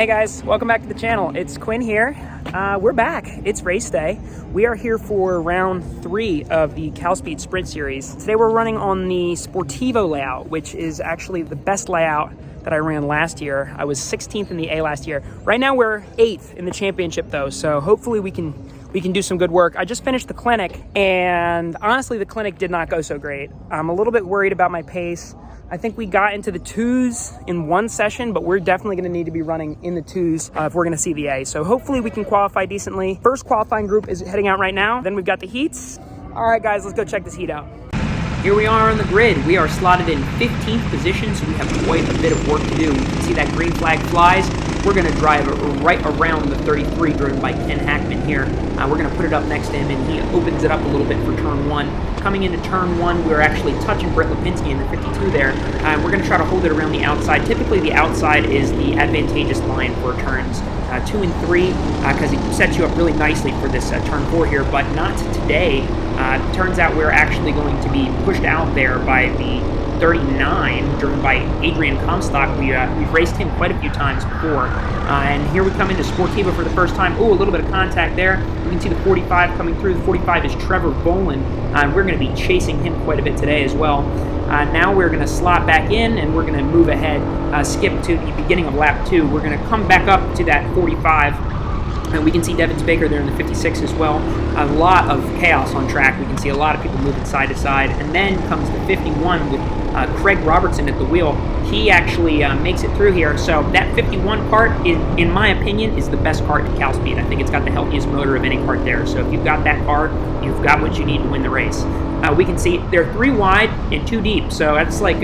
Hey guys, welcome back to the channel. It's Quinn here. We're back. It's race day. We are here for round 3 of the CalSpeed Sprint Series. Today we're running on the Sportivo layout, which is actually the best layout that I ran last year. I was 16th in the A last year. Right now we're 8th in the championship though, so hopefully we can do some good work. I just finished the clinic, and honestly the clinic did not go so great. I'm a little bit worried about my pace. I think we got into the 2s in one session, but we're definitely going to need to be running in the 2s if we're going to see the A. So hopefully we can qualify decently. First qualifying group is heading out right now. Then we've got the heats. All right, guys, let's go check this heat out. Here we are on the grid. We are slotted in 15th position, so we have quite a bit of work to do. You can see that green flag flies. We're going to drive right around the 33 driven by Ken Hackman here. We're going to put it up next to him, and he opens it up a little bit for turn 1. Coming into turn 1, we're actually touching Brett Lipinski in the 52 there. We're going to try to hold it around the outside. Typically, the outside is the advantageous line for turns 2 and 3 because it sets you up really nicely for this turn 4 here, but not today. Turns out we're actually going to be pushed out there by the 39, driven by Adrian Comstock. We've raced him quite a few times before. And here we come into Sportivo for the first time. Oh, a little bit of contact there. You can see the 45 coming through. The 45 is Trevor Boland. We're going to be chasing him quite a bit today as well. Now we're going to slot back in, and we're going to move ahead, skip to the beginning of lap 2. We're going to come back up to that 45. And we can see Devins Baker there in the 56 as well. A lot of chaos on track. We can see a lot of people moving side to side. And then comes the 51 with Craig Robertson at the wheel. He actually makes it through here. So that 51 cart, in my opinion, is the best cart in CalSpeed. I think it's got the healthiest motor of any cart there. So if you've got that cart, you've got what you need to win the race. We can see they're 3 wide and 2 deep. So that's like,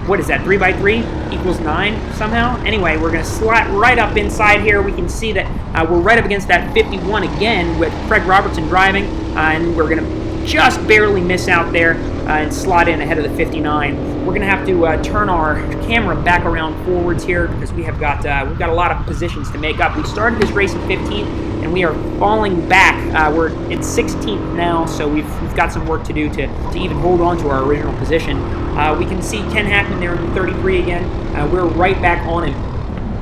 what is that, 3 by 3 equals 9 somehow? Anyway, we're going to slot right up inside here. We can see that we're right up against that 51 again with Craig Robertson driving, and we're going to just barely miss out there and slot in ahead of the 59. We're going to have to turn our camera back around forwards here because we've got a lot of positions to make up. We started this race in 15th, and we are falling back. We're at 16th now, so we've got some work to do to even hold on to our original position. We can see Ken Hackman there in the 33 again. We're right back on him.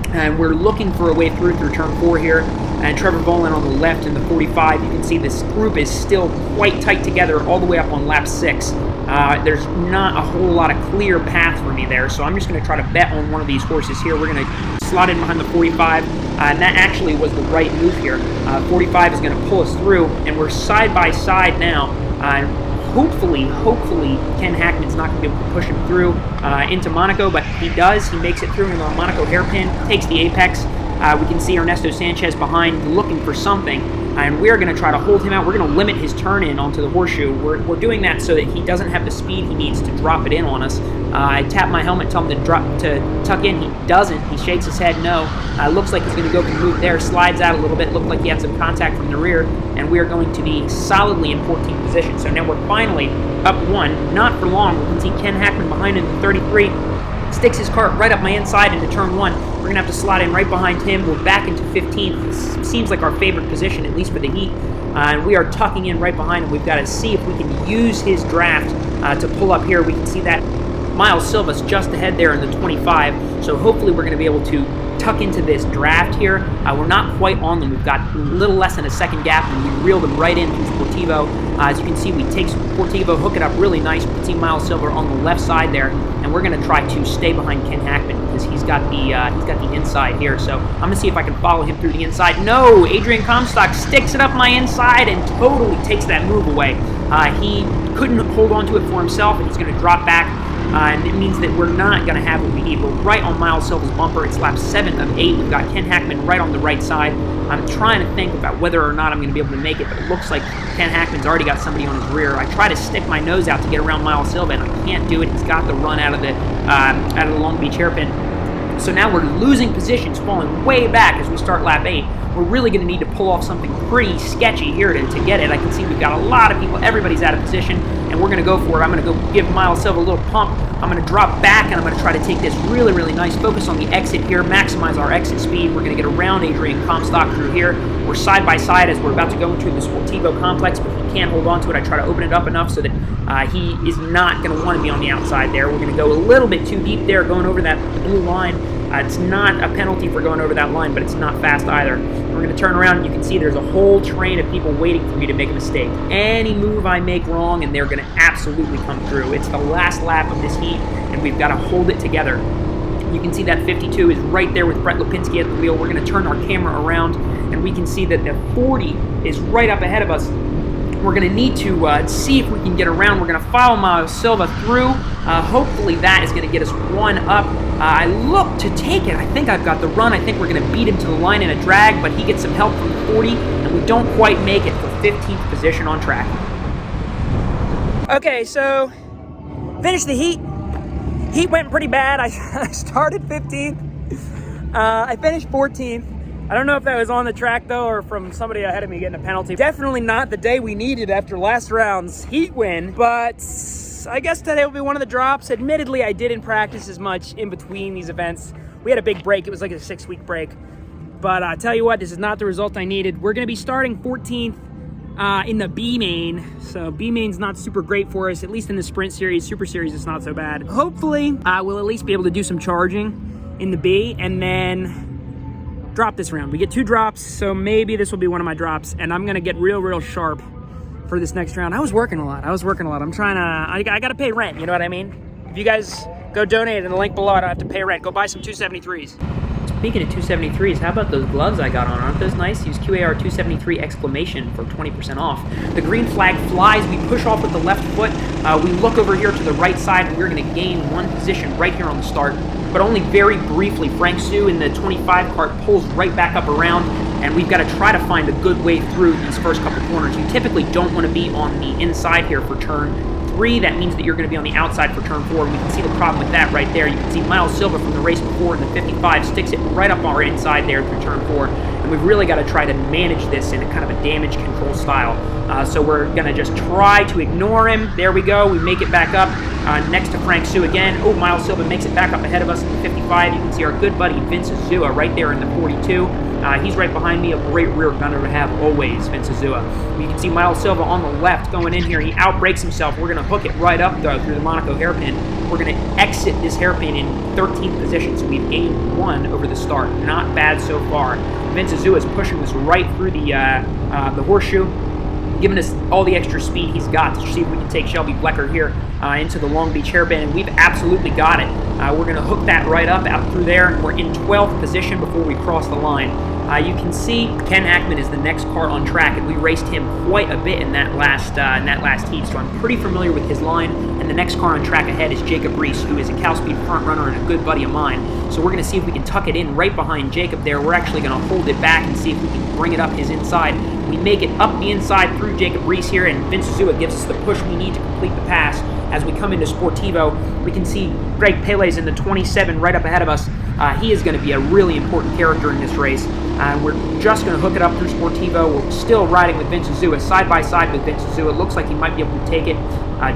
And we're looking for a way through turn 4 here. And Trevor Boland on the left in the 45. You can see this group is still quite tight together all the way up on lap 6. There's not a whole lot of clear path for me there, so I'm just going to try to bet on one of these horses here. We're going to slot in behind the 45, and that actually was the right move here. 45 is going to pull us through, and we're side by side now. Hopefully, Ken Hackman's not going to be able to push him through into Monaco, but he does. He makes it through in the Monaco hairpin, takes the apex. We can see Ernesto Sanchez behind looking for something, and we're going to try to hold him out. We're going to limit his turn-in onto the horseshoe. We're doing that so that he doesn't have the speed he needs to drop it in on us. I tap my helmet, tell him to tuck in. He doesn't. He shakes his head no. Looks like he's going to go for the move there, slides out a little bit. Looked like he had some contact from the rear, and we are going to be solidly in 14th position. So now we're finally up 1. Not for long. We can see Ken Hackman behind in the 33. Sticks his cart right up my inside into turn 1. We're going to have to slot in right behind him. We're back into 15th. This seems like our favorite position, at least for the heat. And we are tucking in right behind him. We've got to see if we can use his draft to pull up here. We can see that Miles Silva's just ahead there in the 25. So hopefully we're going to be able to tuck into this draft here. We're not quite on them. We've got a little less than a second gap, and we reeled them right in through Sportivo. As you can see, we take Sportivo, hook it up really nice. We can see Miles Silva on the left side there, and we're going to try to stay behind Ken Hackman because he's got the inside here. So I'm going to see if I can follow him through the inside. No, Adrian Comstock sticks it up my inside and totally takes that move away. He couldn't hold on to it for himself, and he's going to drop back. And it means that we're not going to have what we need. We're right on Miles Silva's bumper. It's lap 7 of 8. We've got Ken Hackman right on the right side. I'm trying to think about whether or not I'm going to be able to make it, but it looks like Ken Hackman's already got somebody on his rear. I try to stick my nose out to get around Miles Silva, and I can't do it. He's got the run out of the Long Beach hairpin. So now we're losing positions, falling way back as we start lap 8. We're really going to need to pull off something pretty sketchy here to get it. I can see we've got a lot of people. Everybody's out of position, and we're going to go for it. I'm going to go give Miles Silva a little pump. I'm going to drop back, and I'm going to try to take this really, really nice. Focus on the exit here, maximize our exit speed. We're going to get around Adrian Comstock through here. We're side by side as we're about to go into the Sportivo complex, but he can't hold on to it. I try to open it up enough so that he is not going to want to be on the outside there. We're going to go a little bit too deep there, going over that blue line. It's not a penalty for going over that line, but it's not fast either. We're going to turn around, and you can see there's a whole train of people waiting for me to make a mistake. Any move I make wrong, and they're going to absolutely come through. It's the last lap of this heat, and we've got to hold it together. You can see that 52 is right there with Brett Lipinski at the wheel. We're going to turn our camera around, and we can see that the 40 is right up ahead of us. We're going to need to see if we can get around. We're going to follow Miles Silva through. Hopefully that is going to get us one up. I look to take it. I think I've got the run. I think we're going to beat him to the line in a drag, but he gets some help from the 40, and we don't quite make it for 15th position on track. Okay, so finished the heat. Heat went pretty bad. I started 15th. I finished 14th. I don't know if that was on the track, though, or from somebody ahead of me getting a penalty. Definitely not the day we needed after last round's heat win, but I guess today will be one of the drops. Admittedly, I didn't practice as much in between these events. We had a big break. It was like a 6-week break. But I tell you what, this is not the result I needed. We're going to be starting 14th in the B main. So B main's not super great for us, at least in the Sprint Series. Super Series, it's not so bad. Hopefully, we'll at least be able to do some charging in the B, and then drop this round. We get 2 drops, so maybe this will be one of my drops, and I'm gonna get real sharp for this next round. I was working a lot. I'm trying to, I gotta pay rent, you know what I mean? If you guys go donate in the link below, I don't have to pay rent. Go buy some 273s. Speaking of 273s, how about those gloves I got on? Aren't those nice? Use QAR 273 exclamation for 20% off. The green flag flies. We push off with the left foot. We look over here to the right side, and we're going to gain one position right here on the start, but only very briefly. Frank Sue in the 25 cart pulls right back up around, and we've got to try to find a good way through these first couple corners. You typically don't want to be on the inside here for turn 3. That means that you're going to be on the outside for turn 4, and we can see the problem with that right there. You can see Miles Silva from the race before in the 55 sticks it right up our inside there through turn 4, and we've really got to try to manage this in a kind of a damage control style. So we're going to just try to ignore him. There we go. We make it back up next to Frank Sue again. Oh, Miles Silva makes it back up ahead of us in the 55. You can see our good buddy Vince Azua right there in the 42. He's right behind me, a great rear gunner to have always, Vince Azua. You can see Miles Silva on the left going in here. He outbrakes himself. We're going to hook it right up, though, through the Monaco hairpin. We're going to exit this hairpin in 13th position, so we've gained 1 over the start. Not bad so far. Vince Azua is pushing us right through the horseshoe, giving us all the extra speed he's got to see if we can take Shelby Blecker here into the Long Beach hairpin, and we've absolutely got it. We're going to hook that right up out through there, and we're in 12th position before we cross the line. You can see Ken Ackman is the next car on track, and we raced him quite a bit in that last heat, so I'm pretty familiar with his line. And the next car on track ahead is Jacob Reese, who is a CalSpeed front runner and a good buddy of mine. So we're going to see if we can tuck it in right behind Jacob there. We're actually going to hold it back and see if we can bring it up his inside. We make it up the inside through Jacob Reese here, and Vince Azua gives us the push we need to complete the pass. As we come into Sportivo, we can see Greg Pele's in the 27 right up ahead of us. He is going to be a really important character in this race. We're just going to hook it up through Sportivo. We're still riding with Vince Azua, side by side with Vince Azua. It looks like he might be able to take it.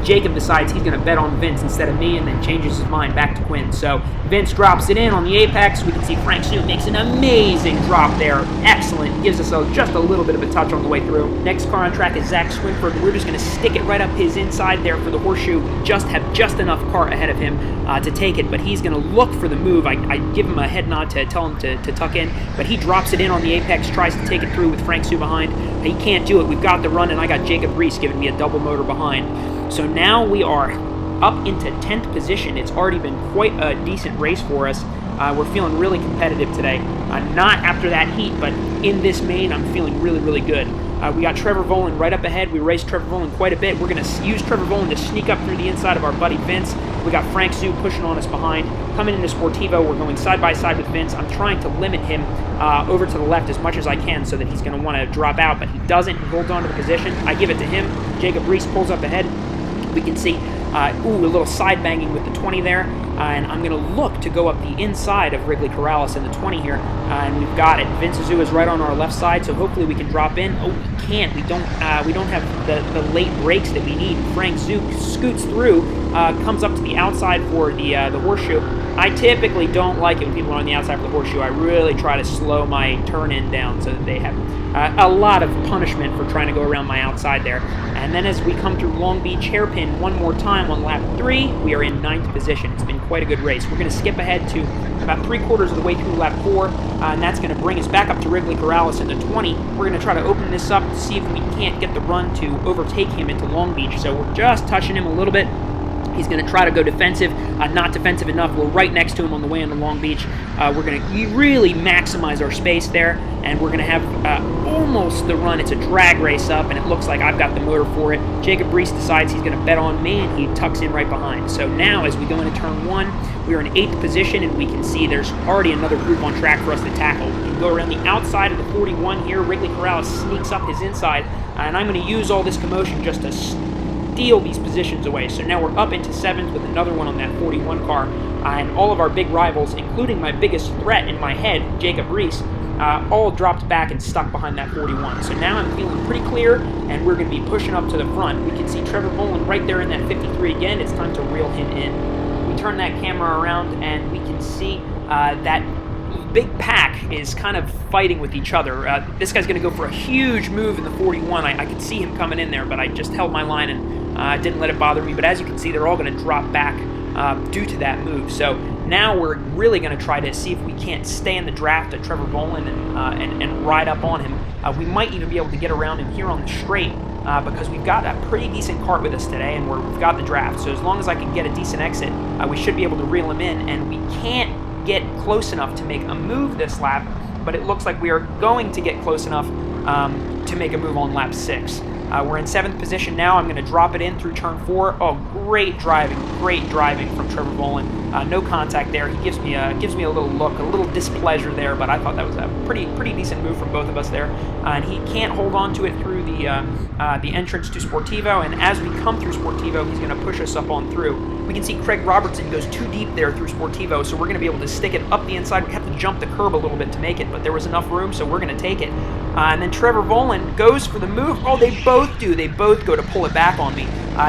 Jacob decides he's going to bet on Vince instead of me, and then changes his mind back to Quinn. So Vince drops it in on the apex. We can see Frank Sue makes an amazing drop there. Excellent. Gives us just a little bit of a touch on the way through. Next car on track is Zach Swinford. We're just going to stick it right up his inside there for the horseshoe. Just have just enough car ahead of him to take it, but he's going to look for the move. I give him a head nod to tell him to tuck in, but he drops it in on the apex, tries to take it through with Frank Sue behind. He can't do it. We've got the run, and I got Jacob Reese giving me a double motor behind. So now we are up into 10th position. It's already been quite a decent race for us. We're feeling really competitive today. Not after that heat, but in this main, I'm feeling really good. We got Trevor Volan right up ahead. We raced Trevor Volan quite a bit. We're going to use Trevor Volan to sneak up through the inside of our buddy Vince. We got Frank Sue pushing on us behind. Coming into Sportivo, we're going side by side with Vince. I'm trying to limit him over to the left as much as I can so that he's going to want to drop out, but he doesn't. He holds on to the position. I give it to him. Jacob Reese pulls up ahead. We can see a little side banging with the 20 there, and I'm going to look to go up the inside of Wrigley Corrales in the 20 here, and we've got it. Vince Azua is right on our left side, so hopefully we can drop in. Oh, we can't. We don't have the late brakes that we need. Frank Zook scoots through, comes up to the outside for the horseshoe. I typically don't like it when people are on the outside for the horseshoe. I really try to slow my turn-in down so that they have a lot of punishment for trying to go around my outside there. And then as we come through Long Beach hairpin one more time on lap 3, we are in 9th position. It's been quite a good race. We're going to skip ahead to about 3/4 of the way through lap 4, and that's going to bring us back up to Wrigley Corrales into 20. We're going to try to open this up to see if we can't get the run to overtake him into Long Beach. So we're just touching him a little bit. He's going to try to go defensive, not defensive enough. We're right next to him on the way into Long Beach. We're going to really maximize our space there, and we're going to have almost the run. It's a drag race up, and it looks like I've got the motor for it. Jacob Reese decides he's going to bet on me, and he tucks in right behind. So now as we go into turn 1, we are in 8th position, and we can see there's already another group on track for us to tackle. We can go around the outside of the 41 here. Wrigley Corrales sneaks up his inside, and I'm going to use all this commotion just to steal these positions away. So now we're up into 7th with another one on that 41 car, and all of our big rivals, including my biggest threat in my head, Jacob Reese, all dropped back and stuck behind that 41. So now I'm feeling pretty clear, and we're going to be pushing up to the front. We can see Trevor Boland right there in that 53 again. It's time to reel him in. We turn that camera around, and we can see that big pack is kind of fighting with each other. This guy's going to go for a huge move in the 41. I could see him coming in there, but I just held my line and didn't let it bother me. But as you can see, they're all going to drop back due to that move. So now we're really going to try to see if we can't stay in the draft at Trevor Boland and ride up on him. We might even be able to get around him here on the straight because we've got a pretty decent cart with us today, and we've got the draft. So as long as I can get a decent exit, we should be able to reel him in, and we can't get close enough to make a move this lap, but it looks like we are going to get close enough to make a move on lap 6. We're in 7th position now. I'm going to drop it in through turn 4. Oh, great driving from Trevor Boland. No contact there. He gives me a little look, a little displeasure there, but I thought that was a pretty decent move from both of us there. And he can't hold on to it through the entrance to Sportivo, and as we come through Sportivo, he's going to push us up on through. We can see Craig Robertson goes too deep there through Sportivo, so we're going to be able to stick it up the inside. We have to jump the curb a little bit to make it, but there was enough room, so we're going to take it. And then Trevor Boland goes for the move. Oh, they both do. They both go to pull it back on me.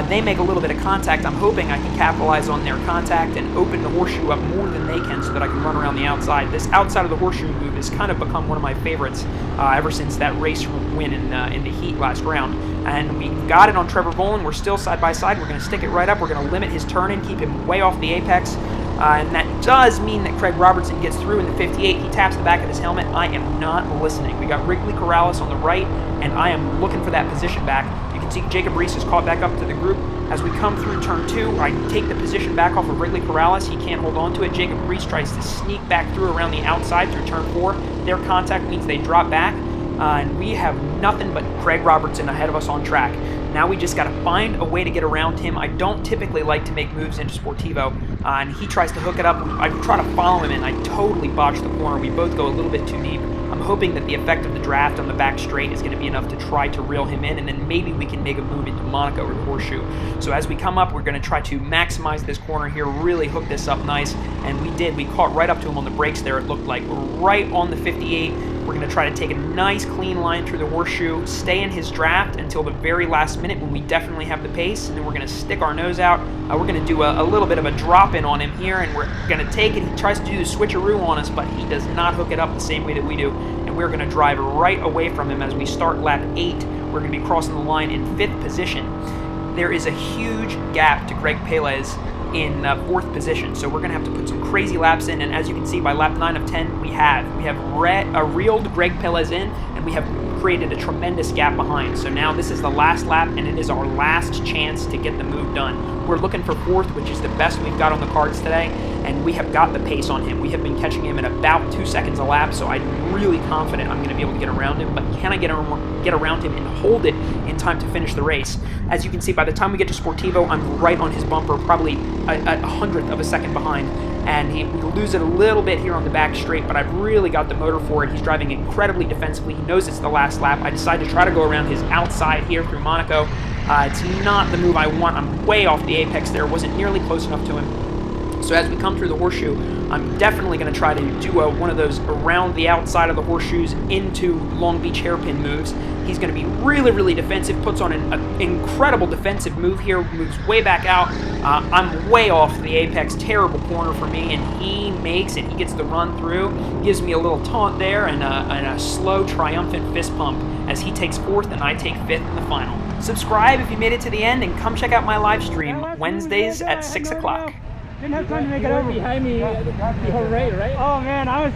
They make a little bit of contact. I'm hoping I can capitalize on their contact and open the horseshoe up more than they can so that I can run around the outside. This outside of the horseshoe move has kind of become one of my favorites ever since that race win in the heat last round. And we got it on Trevor Boland. We're still side by side. We're going to stick it right up. We're going to limit his turn in, keep him way off the apex. And that does mean that Craig Robertson gets through in the 58. He taps the back of his helmet. I am not listening. We got Wrigley Corrales on the right, and I am looking for that position back. You can see Jacob Reese is caught back up to the group. As we come through turn 2, I take the position back off of Wrigley Corrales. He can't hold on to it. Jacob Reese tries to sneak back through around the outside through turn 4. Their contact means they drop back. And we have nothing but Craig Robertson ahead of us on track. Now we just got to find a way to get around him. I don't typically like to make moves into Sportivo, and he tries to hook it up. I try to follow him, and I totally botch the corner. We both go a little bit too deep. I'm hoping that the effect of the draft on the back straight is going to be enough to try to reel him in, and then maybe we can make a move into Monaco or the horseshoe. So as we come up, we're going to try to maximize this corner here, really hook this up nice, and we did. We caught right up to him on the brakes there, it looked like. We're right on the 58. We're going to try to take a nice clean line through the horseshoe, stay in his draft until the very last minute when we definitely have the pace, and then we're going to stick our nose out. We're going to do a little bit of a drop-in on him here, and we're going to take it. He tries to do the switcheroo on us, but he does not hook it up the same way that we do, and we're going to drive right away from him as we start lap 8. We're going to be crossing the line in 5th position. There is a huge gap to Greg Pelez in 4th position, so we're going to have to put some crazy laps in, and as you can see by lap 9 of 10 we have reeled Greg Pelez in, and we have created a tremendous gap behind. So now this is the last lap, and it is our last chance to get the move done. We're looking for 4th, which is the best we've got on the cards today, and we have got the pace on him. We have been catching him in about 2 seconds a lap, so I'm really confident I'm going to be able to get around him, but can I get around him and hold it in time to finish the race? As you can see, by the time we get to Sportivo, I'm right on his bumper, probably a hundredth of a second behind, and we lose it a little bit here on the back straight, but I've really got the motor for it. He's driving incredibly defensively. He knows it's the last lap. I decided to try to go around his outside here through Monaco. It's not the move I want. I'm way off the apex there. Wasn't nearly close enough to him. So as we come through the horseshoe, I'm definitely going to try to do one of those around the outside of the horseshoes into Long Beach hairpin moves. He's going to be really, really defensive, puts on an incredible defensive move here, moves way back out. I'm way off the apex, terrible corner for me, and he makes it. He gets the run through, gives me a little taunt there, and a slow, triumphant fist pump as he takes 4th and I take 5th in the final. Subscribe if you made it to the end, and come check out my live stream Wednesdays at 6 o'clock. Didn't have time to make it over. Behind me the whole race, right? Oh man, I was